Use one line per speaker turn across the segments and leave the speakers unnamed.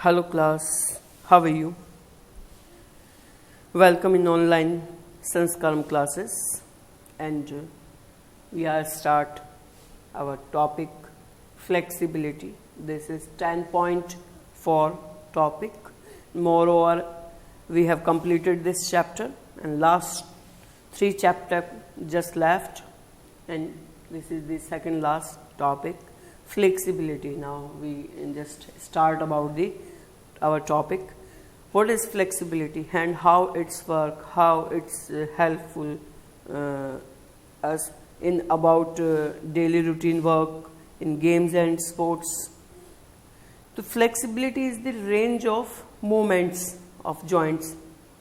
Hello class, how are you? Welcome in online Sanskaram classes and we are start our topic flexibility. This is 10.4 topic. Moreover, we have completed this chapter and last 3 chapter just left and this is the second last topic flexibility. Now we just start about our topic. What is flexibility and how it's work, how it's helpful us in about daily routine work, in games and sports. The flexibility is the range of movements of joints.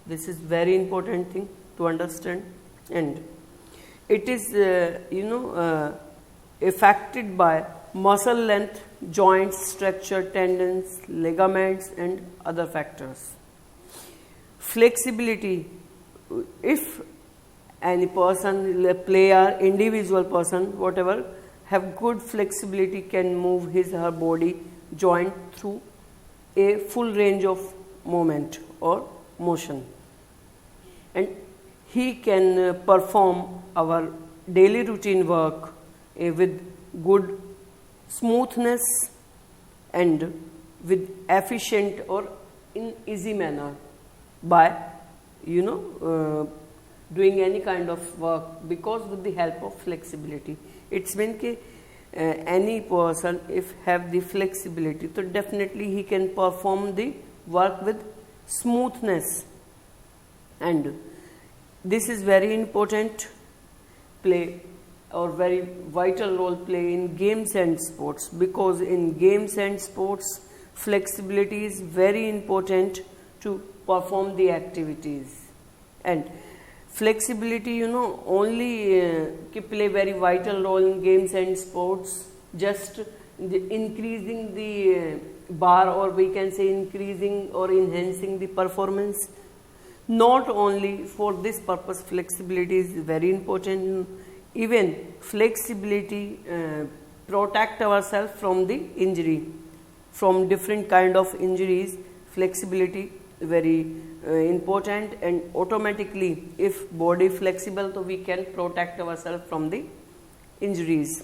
This is very important thing to understand, and it is affected by muscle length, joint structure, tendons, ligaments and other factors. Flexibility, if any person, a player, individual person, whatever, have good flexibility, can move his or her body joint through a full range of movement or motion, and he can perform our daily routine work with good smoothness and with efficient or in easy manner by doing any kind of work, because with the help of flexibility. It's mean कि any person if have the flexibility, so definitely he can perform the work with smoothness, and this is very important play or very vital role play in games and sports, because in games and sports flexibility is very important to perform the activities, and flexibility only play very vital role in games and sports, just increasing the bar, or we can say increasing or enhancing the performance. Not only for this purpose flexibility is very important, even flexibility protect ourselves from the injury, from different kind of injuries. Flexibility very important, and automatically if body flexible, so we can protect ourselves from the injuries.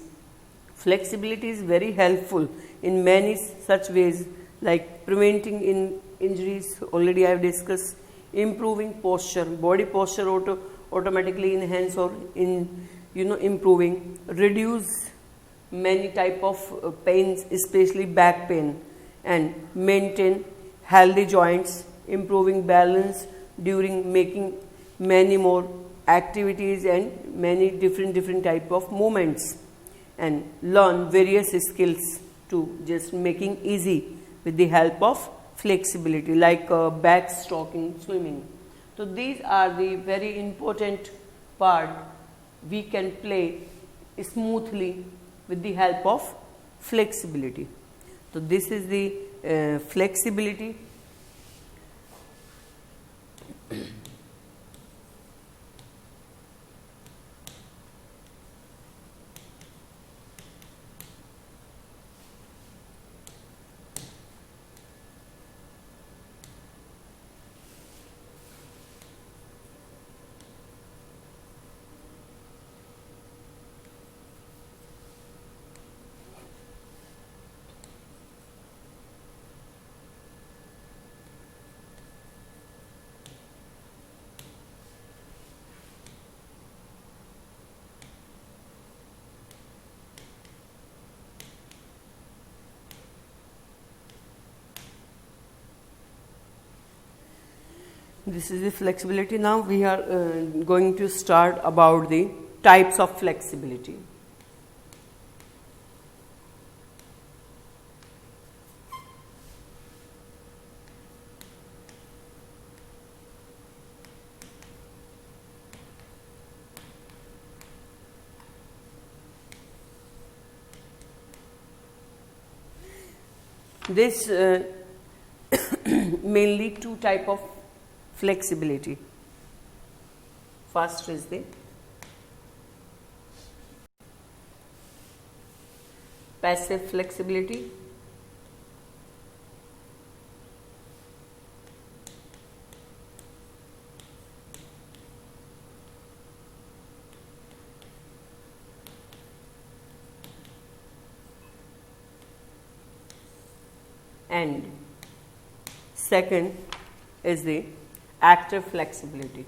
Flexibility is very helpful in many such ways, like preventing in injuries, already I have discussed, improving posture, body posture automatically enhance or improving, reduce many type of pains, especially back pain, and maintain healthy joints, improving balance during making many more activities and many different type of movements, and learn various skills to just making easy with the help of flexibility, like backstroking, swimming. So these are the very important part we can play smoothly with the help of flexibility. So this is the flexibility. This is the flexibility. Now we are going to start about the types of flexibility. This mainly two type of flexibility. First is the passive flexibility. and second is the active flexibility.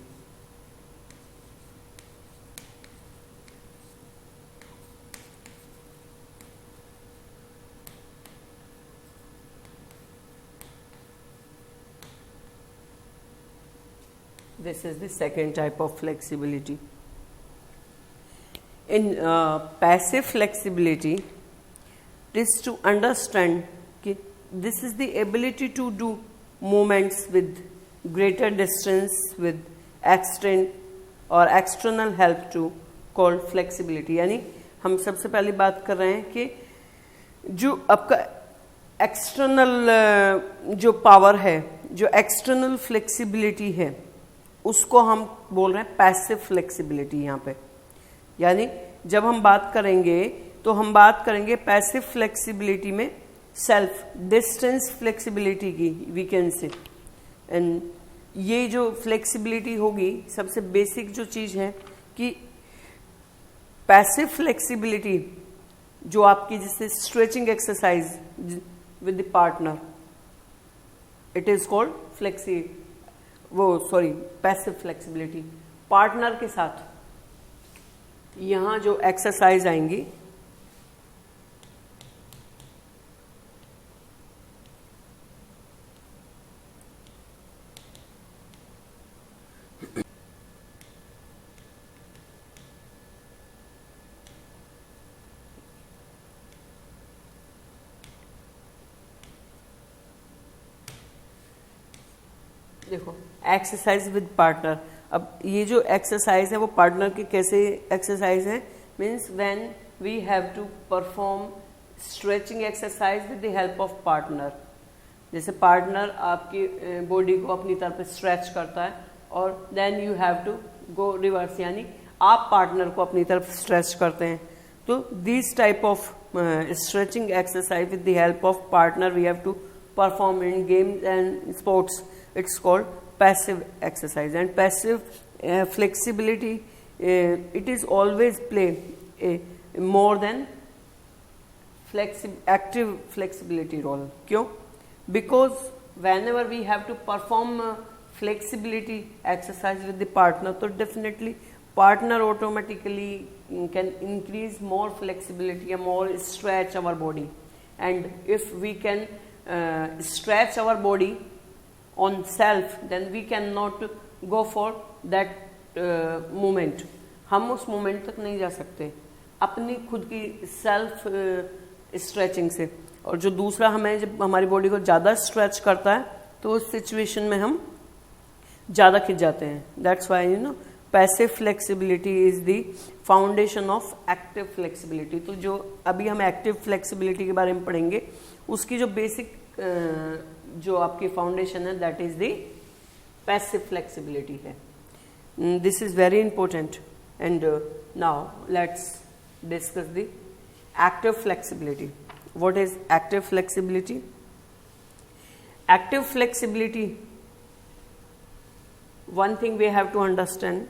This is the second type of flexibility. In passive flexibility, it is to understand that this is the ability to do movements with greater distance with external or external help to called flexibility. यानी हम सबसे पहली बात कर रहे हैं कि जो आपका एक्सटर्नल जो पावर है, जो एक्सटर्नल फ्लेक्सिबिलिटी है, उसको हम बोल रहे हैं पैसिव फ्लेक्सिबिलिटी यहाँ पे. यानी जब हम बात करेंगे तो हम बात करेंगे पैसिव फ्लेक्सिबिलिटी में सेल्फ डिस्टेंस फ्लेक्सिबिलिटी की, वी कैन से. एंड ये जो फ्लेक्सिबिलिटी होगी, सबसे बेसिक जो चीज़ है कि पैसिव फ्लेक्सिबिलिटी जो आपकी जैसे stretching exercise with the partner, it is called passive flexibility. Partner के साथ यहां जो एक्सरसाइज आएंगी, देखो एक्सरसाइज विद पार्टनर. अब ये जो एक्सरसाइज है वो पार्टनर की कैसे एक्सरसाइज है, means when we have to perform stretching exercise with the help of partner. जैसे पार्टनर आपकी बॉडी को अपनी तरफ स्ट्रेच करता है और then you have to go reverse, यानी आप पार्टनर को अपनी तरफ स्ट्रेच करते हैं. तो this type of stretching exercise with the help of partner we have to perform in games and sports. It's called passive exercise. And passive flexibility, it is always play more than active flexibility role. क्यों? Because whenever we have to perform flexibility exercise with the partner, so definitely partner automatically can increase more flexibility and more stretch our body. And if we can stretch our body on self, then we cannot go for that movement. हम उस moment तक नहीं जा सकते अपनी खुद की self stretching से. और जो दूसरा हमें जब हमारी बॉडी को ज़्यादा स्ट्रेच करता है तो उस सिचुएशन में हम ज़्यादा खिंच जाते हैं. That's why passive flexibility is the foundation of active flexibility. तो जो अभी हम एक्टिव फ्लेक्सिबिलिटी के बारे में पढ़ेंगे, उसकी जो बेसिक जो आपकी फाउंडेशन है, that is the passive flexibility है. This is very important. And now let's discuss the active flexibility. What is active flexibility? Active flexibility, one thing we have to understand,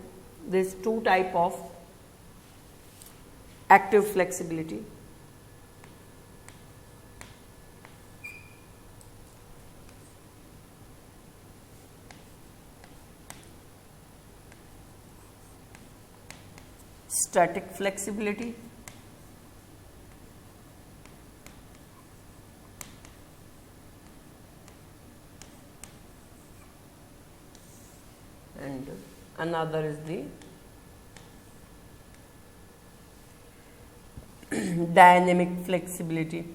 there's two type of active flexibility. Static flexibility and another is the dynamic flexibility.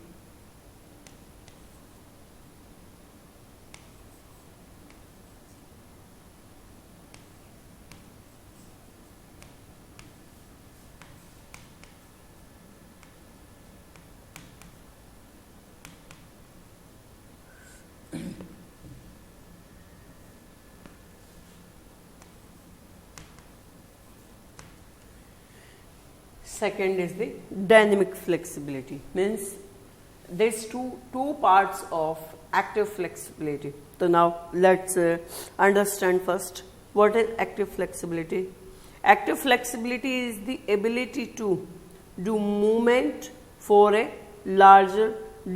Second is the dynamic flexibility, means there's two parts of active flexibility. So now let's understand first what is active flexibility. Active flexibility is the ability to do movement for a larger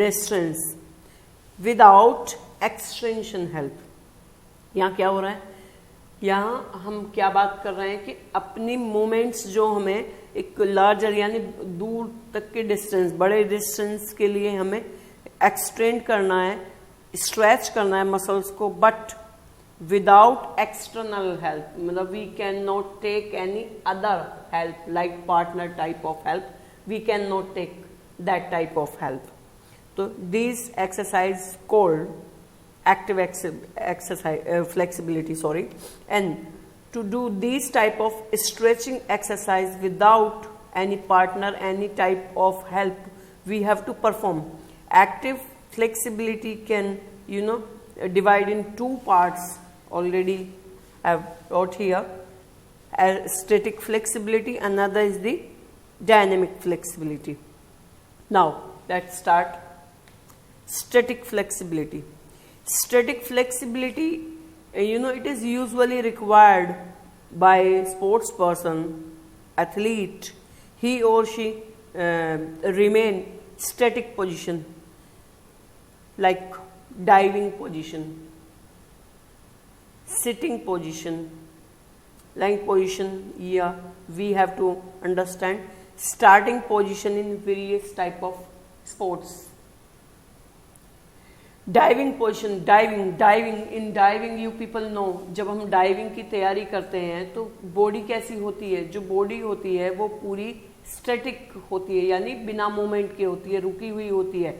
distance without extension help. यहाँ क्या हो रहा है, यहाँ हम क्या बात कर रहे हैं कि अपनी मूवमेंट्स जो हमें एक लार्जर यानी दूर तक के डिस्टेंस, बड़े डिस्टेंस के लिए हमें एक्सटेंड करना है, स्ट्रेच करना है मसल्स को, बट विदाउट एक्सटर्नल हेल्प, मतलब we can not take any other help like partner type of help, we can not take that type of help. तो this exercise called active exercise flexibility, sorry, and to do these type of stretching exercise without any partner, any type of help, we have to perform. Active flexibility can, you know, divide in two parts. Already I have wrote here, static flexibility, another is the dynamic flexibility. Now let's start static flexibility. Static flexibility, you know, it is usually required by sports person, athlete. He or she remain static position, like diving position, sitting position, lying position. Yeah, we have to understand starting position in various type of sports. Diving position, diving in diving you people know, जब हम diving की तैयारी करते हैं तो body कैसी होती है, जो बॉडी होती है वो पूरी स्टैटिक होती है, यानी बिना मूवमेंट की होती है, रुकी हुई होती है,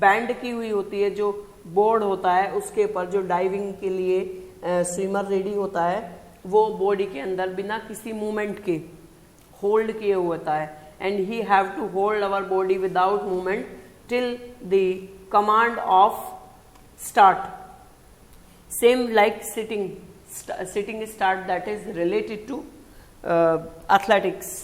बैंड की हुई होती है। जो बोर्ड होता है उसके ऊपर जो डाइविंग के लिए स्विमर रेडी होता है वो बॉडी के अंदर बिना किसी मूवमेंट के होल्ड किए हुए होता है, and he have to hold our body without movement till the command of start. Same like sitting start, that is related to athletics.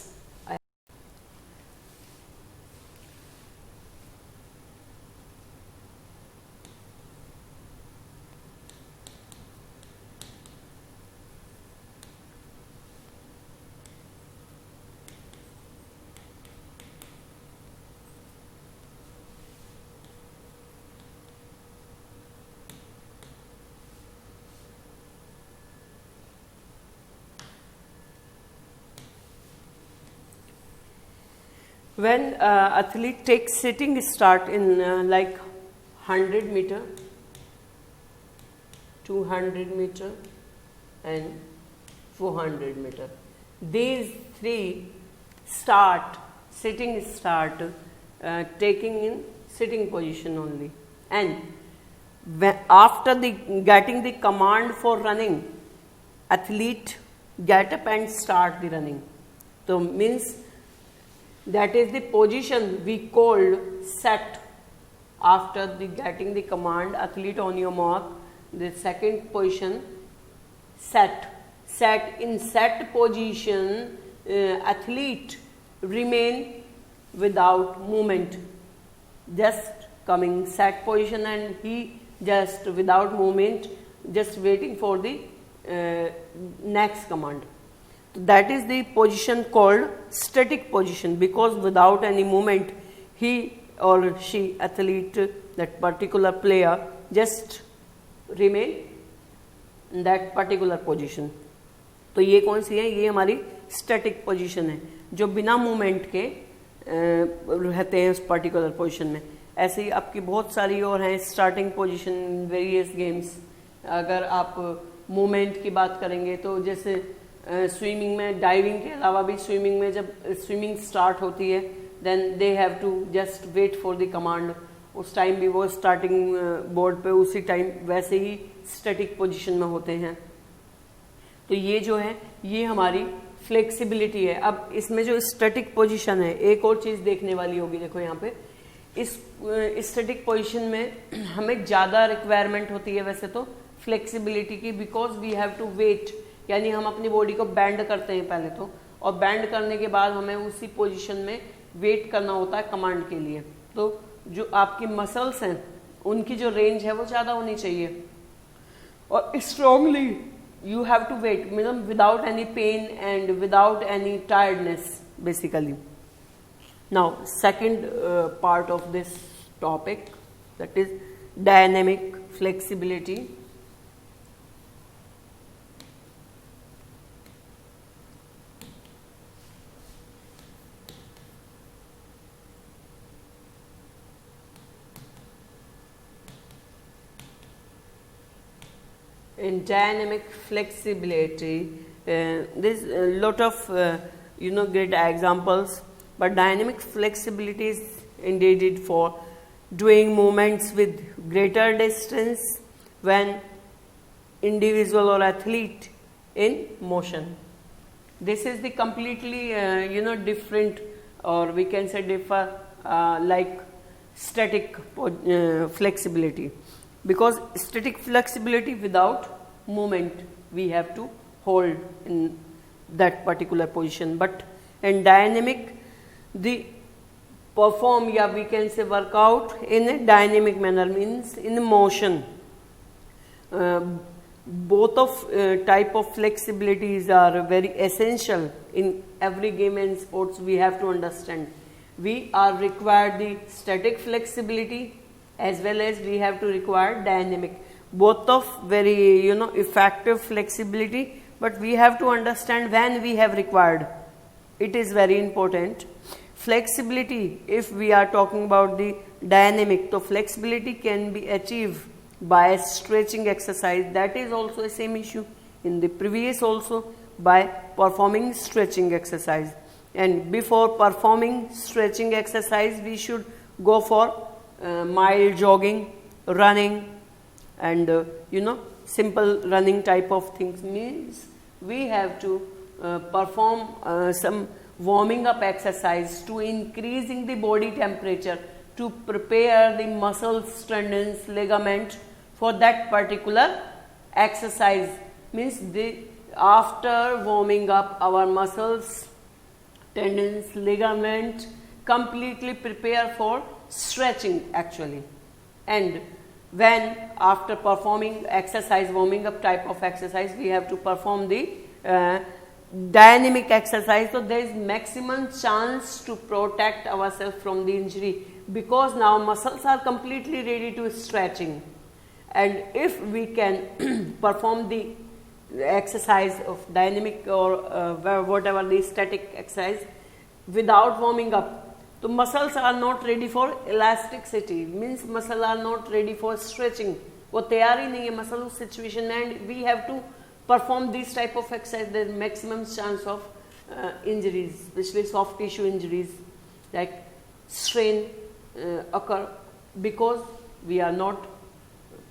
When athlete takes sitting start in like 100 meter, 200 meter and 400 meter, these three start, sitting start, taking in sitting position only, and after the getting the command for running, athlete get up and start the running. So means that is the position we called set. After the getting the command, athlete on your mark, the second position set. In set position, athlete remain without movement, just coming set position, and he just without movement, just waiting for the next command. So that is the position called static position, because without any movement he or she, athlete, that particular player, just remain in that particular position. तो ये कौन सी है? ये हमारी static position है जो बिना movement के रहते हैं उस पर्टिकुलर पोजीशन में. ऐसे ही आपकी बहुत सारी और हैं starting position in various games. अगर आप मूवमेंट की बात करेंगे तो जैसे स्विमिंग में, डाइविंग के अलावा भी स्विमिंग में जब स्विमिंग स्टार्ट होती है then they have to just wait for the command. उस टाइम भी वो स्टार्टिंग बोर्ड पे उसी टाइम वैसे ही स्टैटिक पोजीशन में होते हैं. तो ये जो है ये हमारी फ्लेक्सिबिलिटी है. अब इसमें जो स्टैटिक पोजीशन है, एक और चीज देखने वाली होगी. देखो यहाँ पे इस स्टैटिक पोजीशन में हमें ज़्यादा रिक्वायरमेंट होती है वैसे तो फ्लेक्सिबिलिटी की, because we have to wait, यानी हम अपनी बॉडी को बैंड करते हैं पहले तो, और बैंड करने के बाद हमें उसी पोजीशन में वेट करना होता है कमांड के लिए. तो जो आपकी मसल्स हैं उनकी जो रेंज है वो ज़्यादा होनी चाहिए, और strongly you have to wait, without any pain and without any tiredness basically. Now second part of this topic, that is dynamic flexibility. In dynamic flexibility, there's a lot of great examples, but dynamic flexibility is intended for doing movements with greater distance when individual or athlete in motion. This is the completely different, or we can say differ like static flexibility, because static flexibility without movement we have to hold in that particular position, but in dynamic the perform, we can say work out in a dynamic manner, means in motion. Both of type of flexibilities are very essential in every game and sports. We have to understand we are required the static flexibility as well as we have to require dynamic, both of very effective flexibility, but we have to understand when we have required. It is very important. Flexibility, if we are talking about the dynamic, so flexibility can be achieved by stretching exercise. That is also the same issue in the previous also, by performing stretching exercise. And before performing stretching exercise we should go for mild jogging, running, and simple running type of things, means we have to perform some warming up exercise to increasing the body temperature, to prepare the muscles, tendons, ligament for that particular exercise. Means after warming up our muscles, tendons, ligament completely prepare for stretching actually. And when after performing exercise, warming up type of exercise, we have to perform the dynamic exercise, so there is maximum chance to protect ourselves from the injury, because now muscles are completely ready to stretching. And if we can perform the exercise of dynamic or whatever the static exercise without warming up, the muscles are not ready for elasticity, means muscles are not ready for stretching, वो तैयार ही नहीं है muscle उस situation, and we have to perform these type of exercise. There is maximum chance of injuries, especially soft tissue injuries like strain occur, because we are not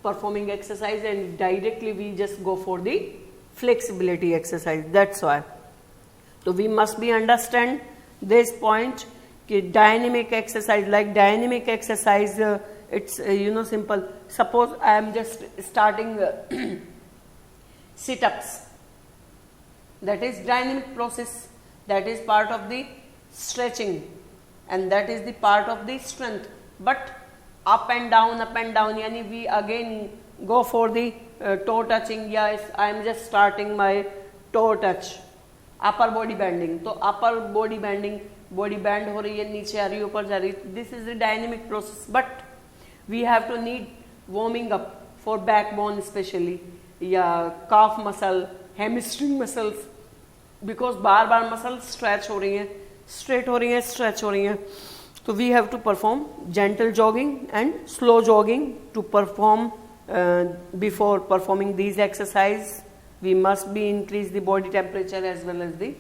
performing exercise and directly we just go for the flexibility exercise. That's why. So we must be understand this point. Dynamic exercise, like dynamic exercise, it's simple. Suppose I am just starting sit-ups. That is dynamic process. That is part of the stretching, and that is the part of the strength. But up and down, yani we again go for the toe touching. Yes, I am just starting my toe touch. Upper body bending. So upper body bending, body bend हो रही है, नीचे आ रही है, ऊपर जा रही है. This is the dynamic process. But we have to need warming up for backbone especially, या calf muscle, hamstring muscles, because bar bar muscle stretch हो रही है, straight हो रही है, stretch हो रही है. So we have to perform gentle jogging and slow jogging to perform. Before performing these exercises, we must be increase the body temperature as well as the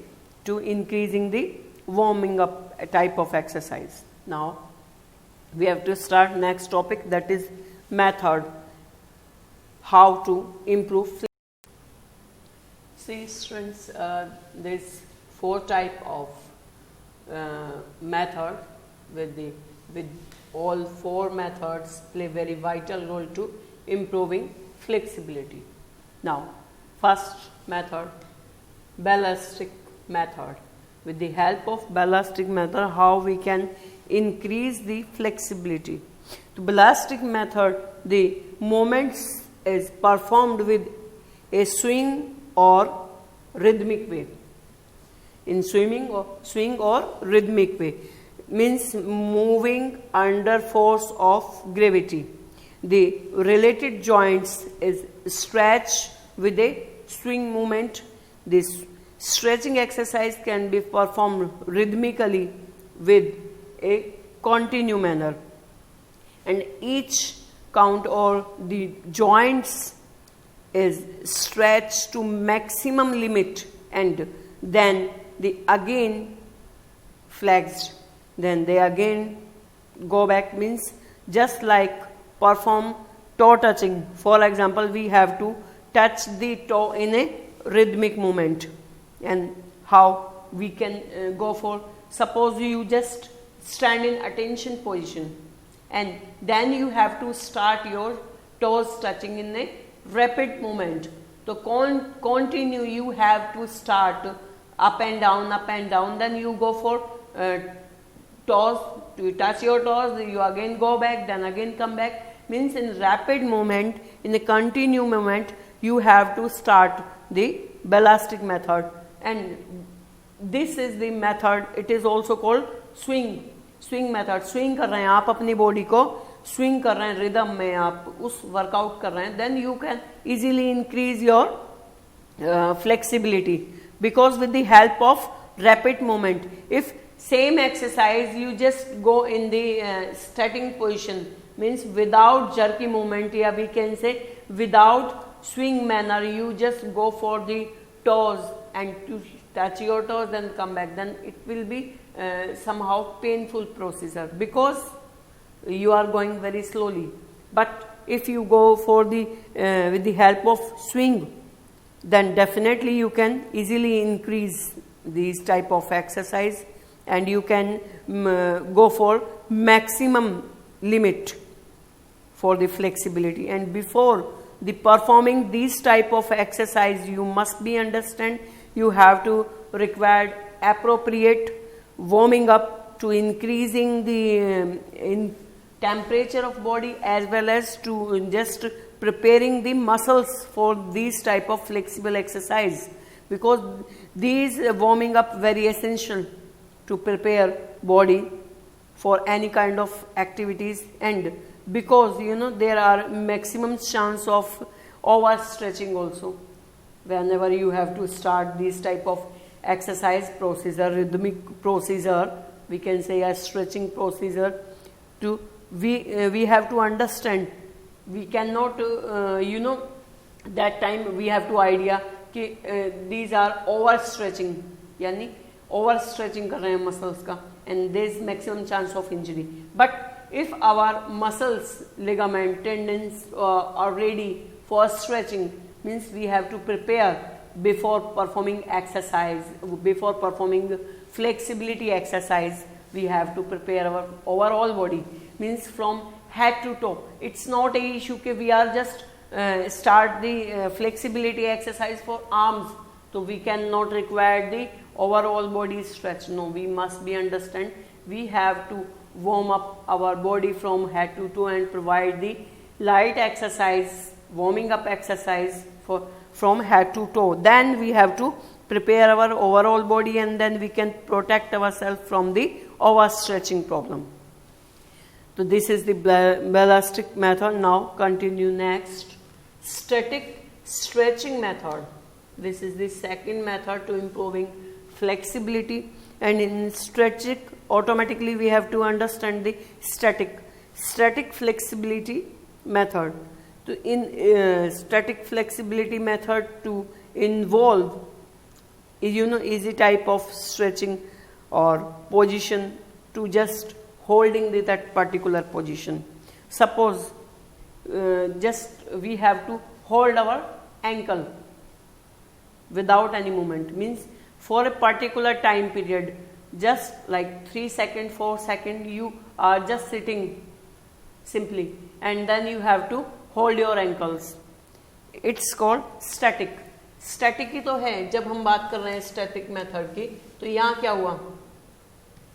to increasing the warming up type of exercise. Now we have to start next topic, that is method, how to improve. See students, there is 4 type of method, with all 4 methods play very vital role to improving flexibility. Now first method, ballistic method. With the help of ballistic method, how we can increase the flexibility. The ballistic method, the movements is performed with a swing or rhythmic way. In swing or rhythmic way, means moving under force of gravity. the related joints is stretch with a swing movement. This stretching exercise can be performed rhythmically with a continuous manner, and each count or the joints is stretched to maximum limit, and then they again flexed, then they again go back, means just like perform toe touching. For example, we have to touch the toe in a rhythmic movement, and how we can go for, suppose you just stand in attention position, and then you have to start your toes touching in a rapid movement. So continue, you have to start up and down, then you go for toes, you touch your toes, you again go back, then again come back, means in rapid movement, in a continuous movement, you have to start the ballistic method, and this is the method. It is also called swing method. swing कर रहे हैं आप अपनी body को, swing कर रहे हैं rhythm में, आप उस वर्कआउट कर रहे हैं, then you can easily increase your flexibility, because with the help of rapid movement. If same exercise you just go in the static position, means without jerky movement, या we can say without swing manner, you just go for the toes and to touch your toes, then come back, then it will be somehow painful procedure, because you are going very slowly. But if you go for the with the help of swing, then definitely you can easily increase these type of exercise, and you can go for maximum limit for the flexibility. And before the performing these type of exercise, you must be understand, you have to require appropriate warming up to increasing the in temperature of body, as well as to just preparing the muscles for these type of flexible exercise, because these warming up very essential to prepare body for any kind of activities. And because you know there are maximum chance of overstretching also whenever you have to start these type of exercise procedure, rhythmic procedure, we can say a stretching procedure. To we have to understand, we cannot you know that time we have to idea कि these are overstretching, यानी overstretching कर रहे हैं muscles का, and there is maximum chance of injury. But if our muscles, ligament, tendons are ready for stretching, means we have to prepare before performing exercise, before performing flexibility exercise, we have to prepare our overall body, means from head to toe. It's not a issue that we are just start the flexibility exercise for arms, so we cannot require the overall body stretch. No, we must be understand, we have to warm up our body from head to toe and provide the light exercise, warming up exercise for from head to toe. Then we have to prepare our overall body, and then we can protect ourselves from the overstretching problem. So this is the ballistic method. Now continue next. Static stretching method. This is the second method to improving flexibility. And in stretching, automatically we have to understand the static flexibility method. So in static flexibility method to involve, you know, easy type of stretching or position to just holding that particular position. Suppose just we have to hold our ankle without any movement, means for a particular time period, just like 3 seconds, 4 seconds, you are just sitting simply, and then you have to hold your ankles. It's called static. Static ही तो है. जब हम बात कर रहे हैं static method की, तो यहाँ क्या हुआ,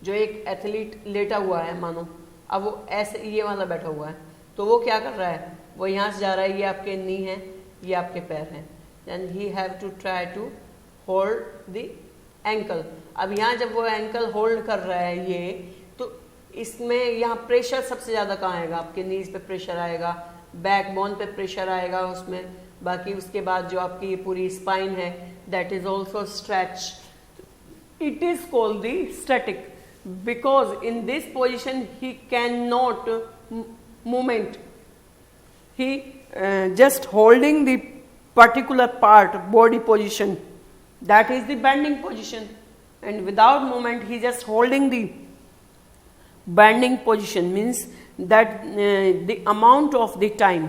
जो एक एथलीट लेटा हुआ है मानो, अब वो ऐसे ये वाला बैठा हुआ है, तो वो क्या कर रहा है, वो यहाँ से जा रहा है, ये आपके नी है, ये आपके पैर हैं, then he have to try to hold the ankle. अब यहाँ जब वो एंकल होल्ड कर रहा है ये, तो इसमें यहाँ प्रेशर सबसे ज़्यादा कहाँ आएगा, आपके नीज पे प्रेशर आएगा, बैकबोन पे प्रेशर आएगा उसमें, बाकी उसके बाद जो आपकी ये पूरी स्पाइन है that is also stretch. It is called the static because in this position he cannot movement. He just holding the particular part body position, that is the bending position, and without movement he just holding the bending position, means that the amount of the time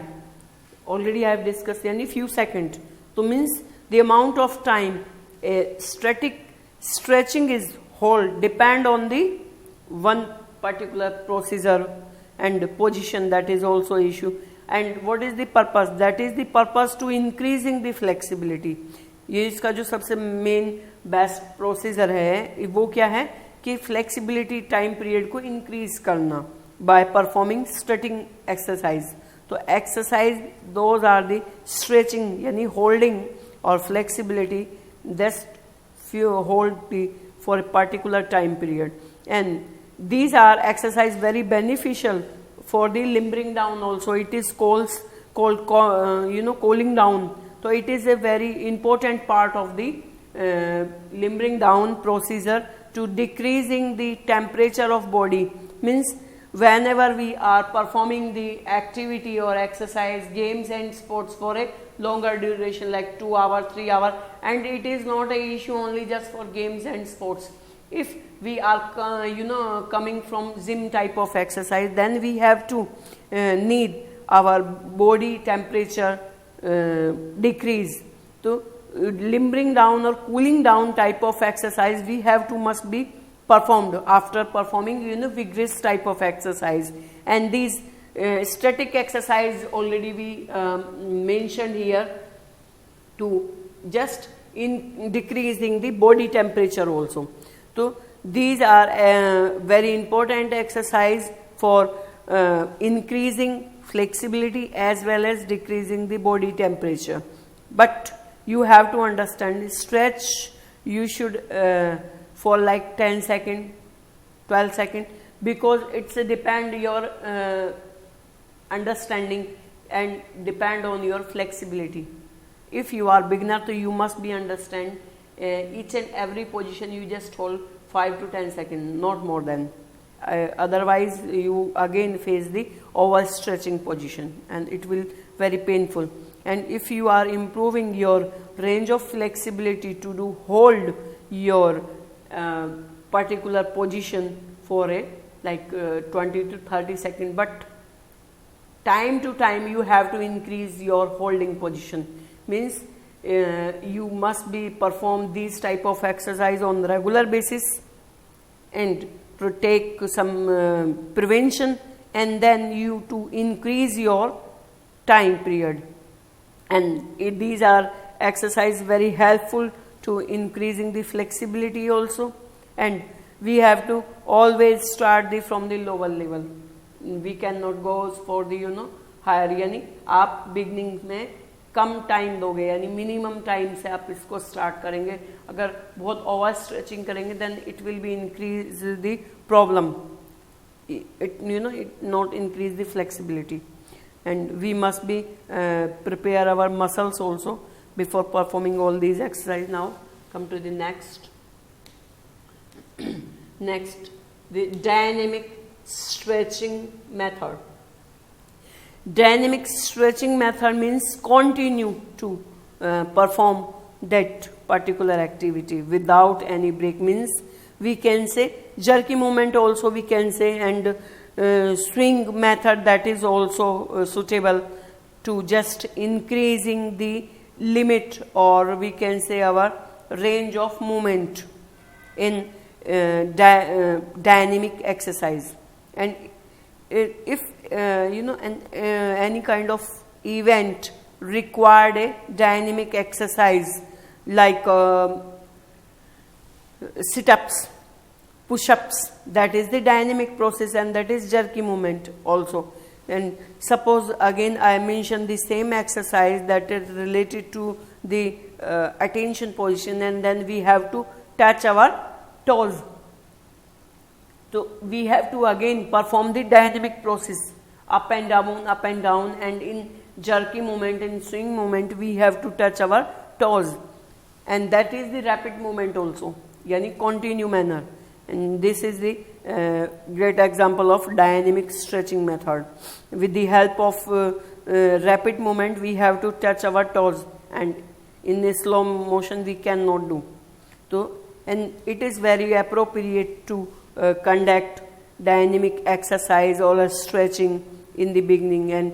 already I have discussed yani few seconds, so means the amount of time a static stretching is hold depend on the one particular procedure and position, that is also issue. And what is the purpose, that is the purpose to increasing the flexibility. ये इसका जो सबसे main best procedure है वो क्या है कि flexibility time period को इंक्रीज करना बाय परफॉर्मिंग स्ट्रेचिंग एक्सरसाइज. तो exercise those are the stretching यानी होल्डिंग और flexibility that you hold for a particular time period, and these are exercise very beneficial for the limbering down also. It is called cooling down, so it is a very important part of the limbering down procedure to decreasing the temperature of body. Means whenever we are performing the activity or exercise, games and sports for a longer duration like 2 hours 3 hours, and it is not a issue only just for games and sports. If we are coming from gym type of exercise, then we have to need our body temperature decrease. So limbering down or cooling down type of exercise we have to must be performed after performing vigorous type of exercise. And these static exercise already we mentioned here to just in decreasing the body temperature also. So these are very important exercise for increasing flexibility as well as decreasing the body temperature. But you have to understand stretch you should for like 10 second 12 second, because it's depend your understanding and depend on your flexibility. If you are beginner, so you must be understand each and every position you just hold 5 to 10 seconds, not more than. Otherwise you again face the overstretching position and it will very painful. And if you are improving your range of flexibility to do hold your particular position for a like 20 to 30 seconds, but time to time you have to increase your holding position. Means you must be perform these type of exercise on regular basis and to take some prevention, and then you to increase your time period. And these are exercise very helpful to increasing the flexibility also. And we have to always start from the lower level. We cannot go for the higher. यानी आप beginning में कम time दोगे, यानी minimum time से आप इसको start करेंगे. अगर बहुत ओवर स्ट्रेचिंग करेंगे then it will be increase the problem, it not increase the flexibility. And we must be prepare our muscles also before performing all these exercises. Now come to the next the dynamic stretching method. Dynamic stretching method means continue to perform that particular activity without any break. Means we can say jerky movement also we can say, and swing method that is also suitable to just increasing the limit, or we can say our range of movement in dynamic exercise. And if any kind of event required a dynamic exercise like sit-ups, push-ups, that is the dynamic process, and that is jerky movement also. And suppose again I mentioned the same exercise that is related to the attention position, and then we have to touch our toes. So we have to again perform the dynamic process, up and down, and in jerky movement, in swing movement, we have to touch our toes, and that is the rapid movement also, yani continue manner. And this is the great example of dynamic stretching method. With the help of rapid movement, we have to touch our toes, and in a slow motion we cannot do. So, and it is very appropriate to conduct dynamic exercise or a stretching in the beginning, and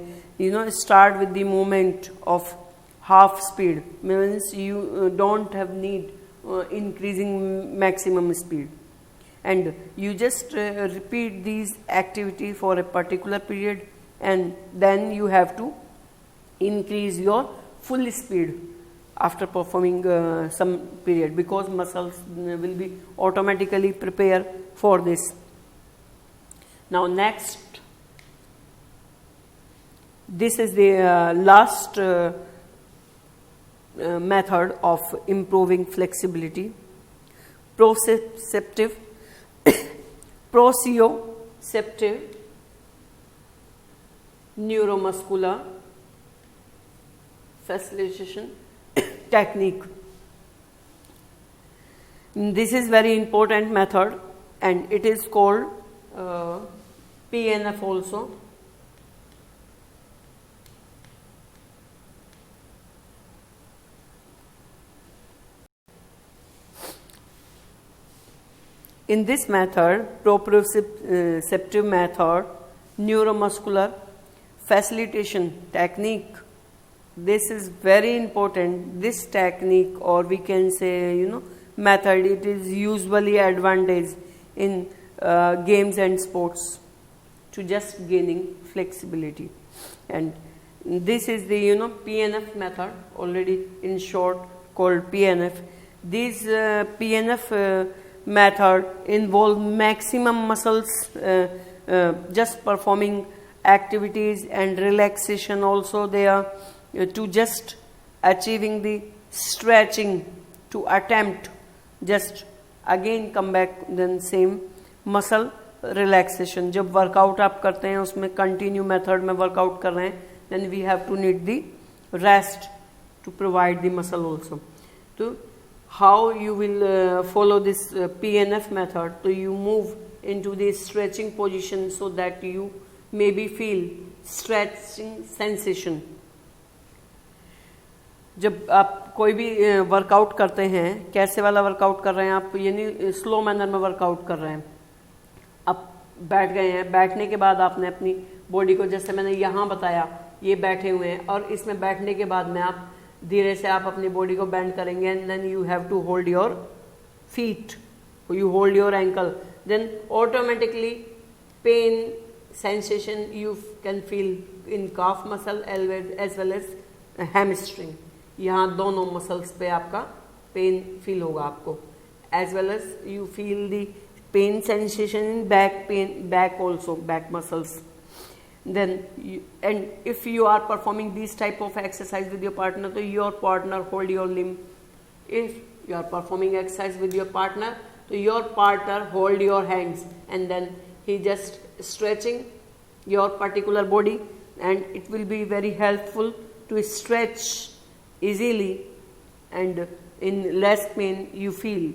start with the movement of half speed, means you don't have need increasing maximum speed, and you just repeat these activities for a particular period, and then you have to increase your full speed after performing some period, because muscles will be automatically prepared for this. Now next, this is the last method of improving flexibility, proprioceptive neuromuscular facilitation technique. This is very important method, and it is called PNF also. In this method, proprioceptive method, neuromuscular facilitation technique, this is very important. This technique, or we can say method, it is usually advantage in games and sports to just gaining flexibility. And this is the PNF method, already in short called PNF. These PNF method involve maximum muscles just performing activities, and relaxation also there, to just achieving the stretching, to attempt just again come back, then same muscle relaxation. जब workout आप करते हैं उसमें continue method में workout कर रहे हैं, then we have to need the rest to provide the muscle also. So how you will follow this PNF method? So you move into the stretching position so that you maybe feel stretching sensation. जब आप कोई भी workout करते हैं, कैसे वाला workout कर रहे हैं आप, यानी स्लो मैनर में वर्कआउट कर रहे हैं, आप बैठ गए हैं, बैठने के बाद आपने अपनी बॉडी को, जैसे मैंने यहाँ बताया, ये बैठे हुए हैं, और इसमें बैठने के बाद में आप धीरे से आप अपनी बॉडी को बेंड करेंगे, and then you have to hold your feet, you hold your ankle, then automatically pain sensation you can feel in calf muscle as well as hamstring. यहाँ दोनों मसल्स पे आपका पेन फील होगा आपको, as well as you feel the pain sensation in back also, back muscles. Then and if you are performing this type of exercise with your partner, so your partner hold your limb. If you are performing exercise with your partner, so your partner hold your hands, and then he just stretching your particular body, and it will be very helpful to stretch easily and in less pain you feel.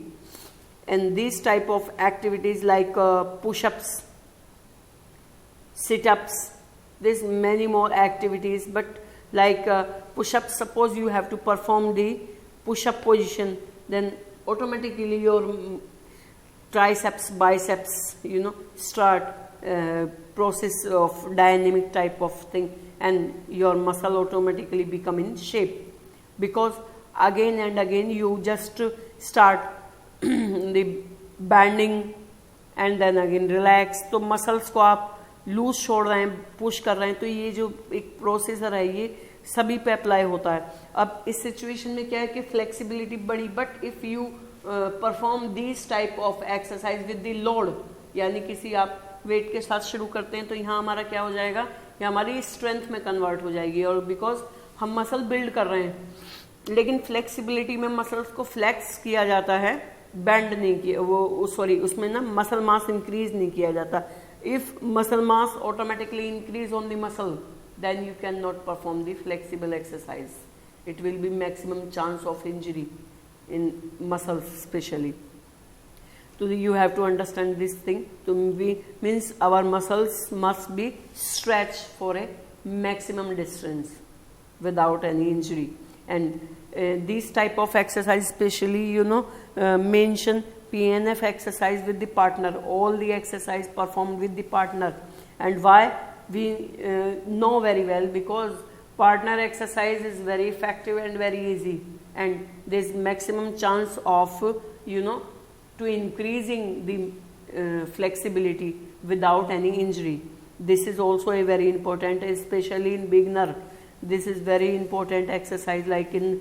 And these type of activities like push-ups, sit-ups, there's many more activities, but like push-ups, suppose you have to perform the push-up position, then automatically your triceps, biceps, start process of dynamic type of thing, and your muscle automatically become in shape, because again and again you just start the bending and then again relax, तो muscles को आप loose छोड़ रहे हैं, push कर रहे हैं, तो ये जो एक प्रोसेसर है ये सभी पे अप्लाई होता है. अब इस सिचुएशन में क्या है कि फ्लेक्सिबिलिटी बढ़ी, but if you perform this type of exercise with the load, यानी किसी आप वेट के साथ शुरू करते हैं, तो यहाँ हमारा क्या हो जाएगा, ये हमारी स्ट्रेंथ में कन्वर्ट हो जाएगी, और बिकॉज हम मसल बिल्ड कर रहे हैं, लेकिन फ्लेक्सिबिलिटी में मसल्स को फ्लेक्स किया जाता है बेंड नहीं किया, वो सॉरी उसमें ना मसल मास इंक्रीज नहीं किया जाता. If muscle mass automatically increase on the muscle, then you cannot perform the flexible exercise. It will be maximum chance of injury in muscles especially. So you have to understand this thing. So means our muscles must be stretched for a maximum distance without any injury. And these type of exercise, especially mention PNF exercise with the partner. All the exercise performed with the partner. And why? We know very well, because partner exercise is very effective and very easy, and there is maximum chance of to increasing the flexibility without any injury. This is also a very important, especially in beginner. This is very important exercise, like in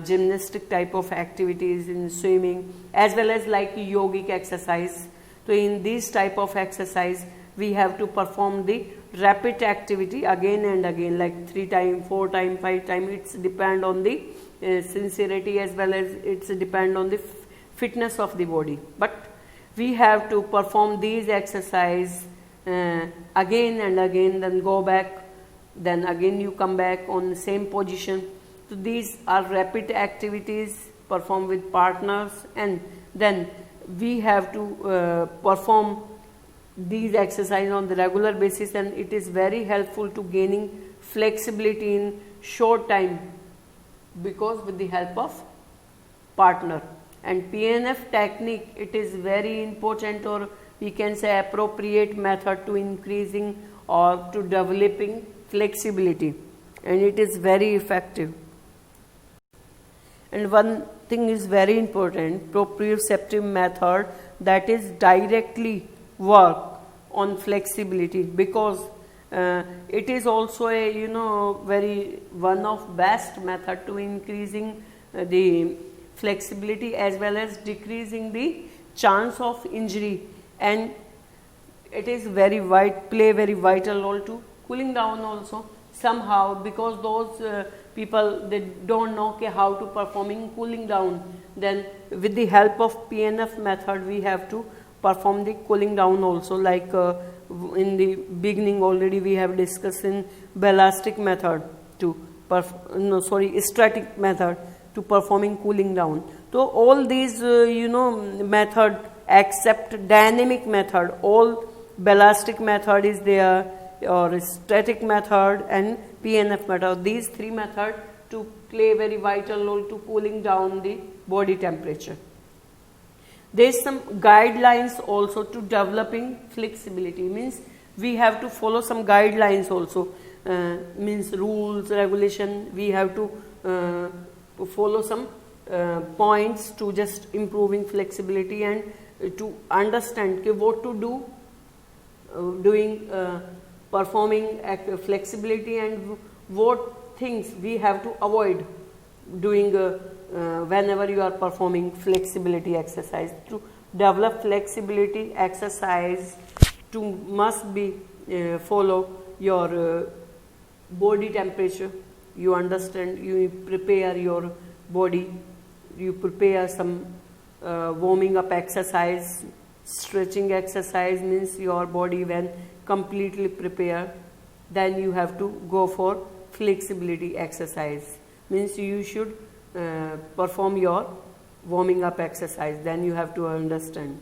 gymnastic type of activities, in swimming, as well as like yogic exercise. So in this type of exercise, we have to perform the rapid activity again and again, like 3 times, 4 times, 5 times. It's depend on the sincerity, as well as it's depend on the fitness of the body. But we have to perform these exercise again and again, then go back, then again you come back on the same position. So these are rapid activities performed with partners, and then we have to perform these exercises on the regular basis, and it is very helpful to gaining flexibility in short time, because with the help of partner. And PNF technique, it is very important, or we can say appropriate method to increasing or to developing flexibility, and it is very effective. And one thing is very important, proprioceptive method, that is directly work on flexibility, because it is also a very one of best method to increasing the flexibility, as well as decreasing the chance of injury. And it is play very vital role to cooling down also somehow, because those people, they don't know how to performing cooling down. Then with the help of PNF method, we have to perform the cooling down also, like in the beginning already we have discussed in Balastic method to static method to performing cooling down. So all these method except dynamic method, all Balastic method is there, or static method and PNF method, these 3 methods to play very vital role to cooling down the body temperature. There is some guidelines also to developing flexibility, means we have to follow some guidelines also, means rules, regulation. We have to follow some points to just improving flexibility, and to understand what to do doing performing flexibility, and what things we have to avoid doing whenever you are performing flexibility exercise. To develop flexibility exercise, to must be follow your body temperature. You understand, you prepare your body, you prepare some warming up exercise. Stretching exercise means your body when completely prepared, then you have to go for flexibility exercise, means you should perform your warming up exercise, then you have to understand.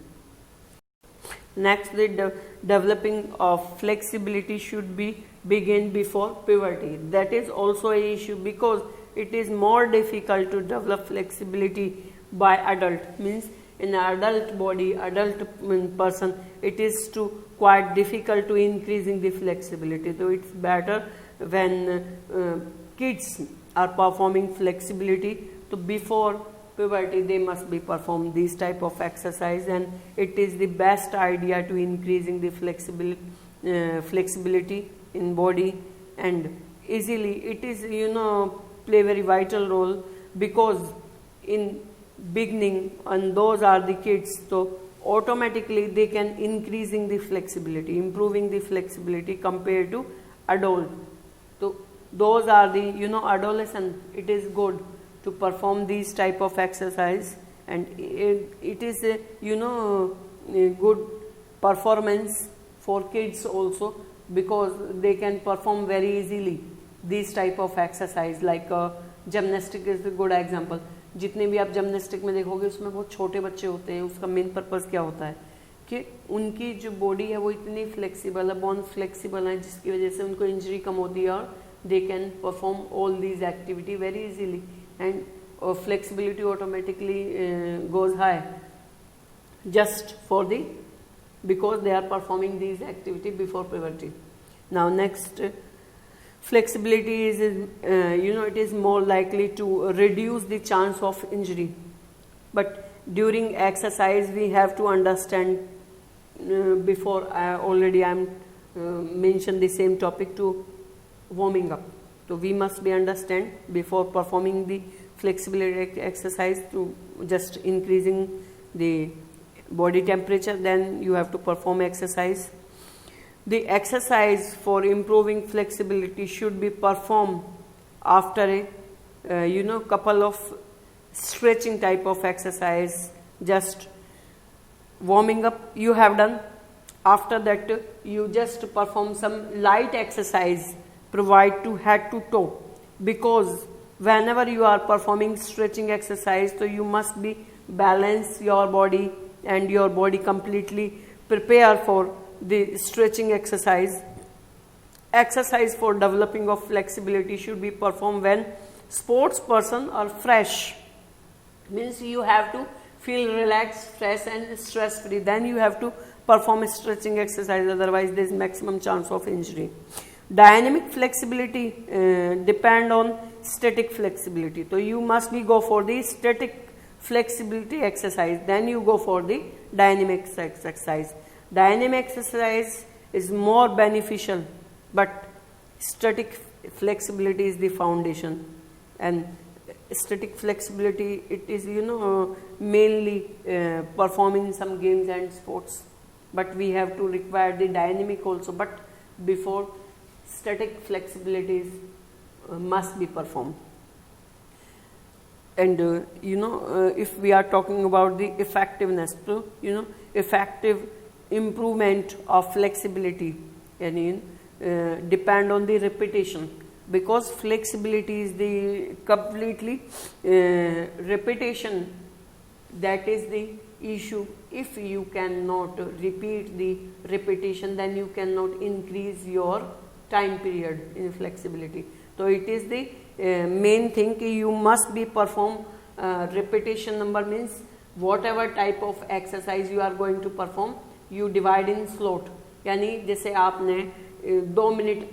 Next, the developing of flexibility should be begin before puberty. That is also an issue, because it is more difficult to develop flexibility by adult, means in adult body, adult person, it is quite difficult to increasing the flexibility. So it's better when kids are performing flexibility. So before puberty, they must be performed these type of exercise, and it is the best idea to increasing the flexibility in body. And easily it is play very vital role, because in beginning, and those are the kids, so automatically they can increasing the flexibility, improving the flexibility compared to adult. So those are the adolescent, it is good to perform these type of exercise, and it is a, a good performance for kids also, because they can perform very easily these type of exercise. Like gymnastic is a good example. जितने भी आप gymnastic में देखोगे उसमें बहुत छोटे बच्चे होते हैं, उसका मेन पर्पस क्या होता है कि उनकी जो बॉडी है वो इतनी फ्लेक्सिबल है, बोन फ्लेक्सिबल है, जिसकी वजह से उनको इंजरी कम होती है और they can perform all these activity very easily, and flexibility automatically goes high just for the because they are performing these activity before puberty. Now next, flexibility is it is more likely to reduce the chance of injury, but during exercise we have to understand before already I am mentioned the same topic to warming up. So we must be understand before performing the flexibility exercise to just increasing the body temperature, then you have to perform exercise. The exercise for improving flexibility should be performed after a couple of stretching type of exercise. Just warming up you have done, after that you just perform some light exercise provide to head to toe, because whenever you are performing stretching exercise, so you must be balance your body and your body completely prepare for the stretching exercise. Exercise for developing of flexibility should be performed when sports person are fresh, means you have to feel relaxed, fresh and stress free, then you have to perform a stretching exercise, otherwise there is maximum chance of injury. Dynamic flexibility depend on static flexibility, so you must be go for the static flexibility exercise, then you go for the dynamic exercise. Dynamic exercise is more beneficial, but static flexibility is the foundation, and static flexibility it is mainly performing some games and sports, but we have to require the dynamic also, but before static flexibilities must be performed. And if we are talking about the effectiveness, so effective improvement of flexibility depend on the repetition, because flexibility is the completely repetition, that is the issue. If you cannot repeat the repetition, then you cannot increase your time period in flexibility. So it is the main thing कि you must be perform repetition number, means whatever type of exercise you are going to perform you divide in slot, यानी जैसे आपने 2 minute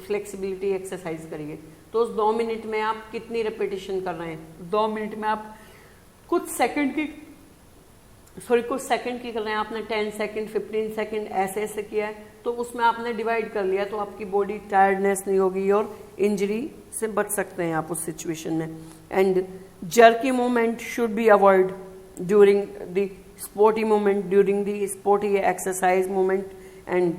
flexibility exercise करिए, तो उस 2 minute में आप कितनी रिपीटेशन कर रहे हैं, 2 मिनट में आप कुछ सेकंड की कर रहे हैं, आपने 10 सेकंड 15 सेकंड ऐसे किया है, तो उसमें आपने डिवाइड कर लिया, तो आपकी बॉडी टायर्डनेस नहीं होगी और इंजरी से बच सकते हैं आप उस सिचुएशन में. And jerky movement should be avoid during the sporty movement, during the sporty exercise movement, and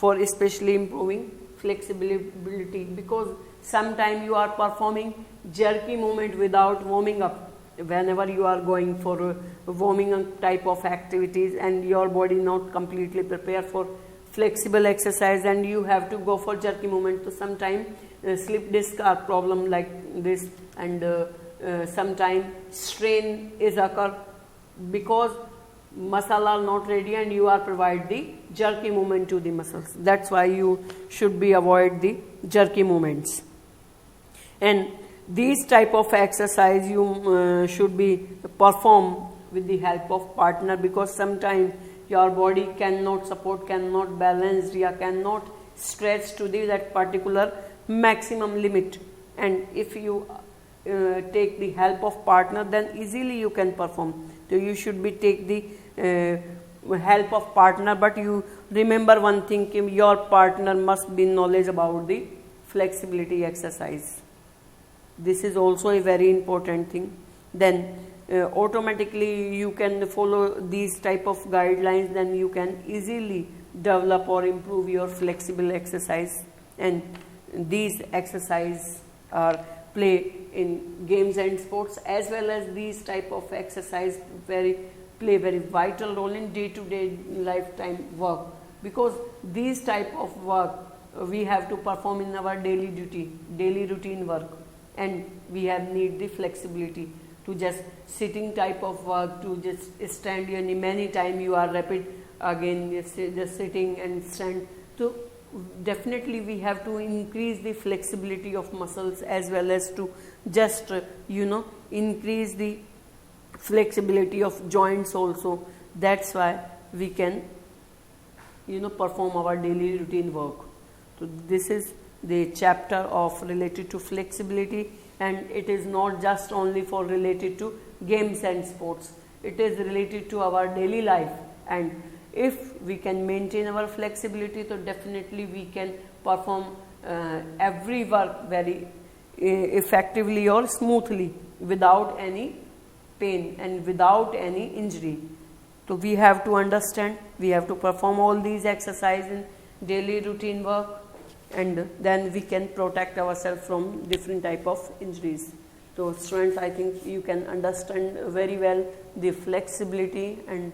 for specially improving flexibility, because sometime you are performing jerky movement without warming up. Whenever you are going for warming up type of activities and your body not completely prepared for flexible exercise and you have to go for jerky movement, so sometime slip disc are problem like this, and sometime strain is occur because muscle are not ready and you are provide the jerky movement to the muscles. That's why you should be avoid the jerky movements. And these type of exercise you should be perform with the help of partner, because sometimes your body cannot support, cannot balance, or cannot stretch to that particular maximum limit, and if you take the help of partner, then easily you can perform. So you should be take the help of partner, but you remember one thing, your partner must be knowledge about the flexibility exercise. This is also a very important thing. Then automatically you can follow these type of guidelines, then you can easily develop or improve your flexible exercise, and these exercises are play in games and sports, as well as these type of exercise play very vital role in day-to-day lifetime work, because these type of work we have to perform in our daily routine work, and we have need the flexibility to just sitting type of work, to just stand many time you are rapid again just sitting and stand. So definitely we have to increase the flexibility of muscles, as well as to just increase the flexibility of joints also. That's why we can perform our daily routine work. So this is the chapter of related to flexibility, and it is not just only for related to games and sports, it is related to our daily life. And if we can maintain our flexibility, so definitely we can perform every work very effectively or smoothly, without any pain and without any injury. So we have to understand, we have to perform all these exercises in daily routine work, and then we can protect ourselves from different type of injuries. So students, I think you can understand very well the flexibility and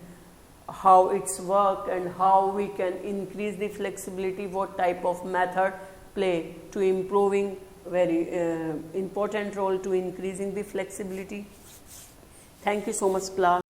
how it's work, and how we can increase the flexibility, what type of method play to improving very important role to increasing the flexibility. Thank you so much, class.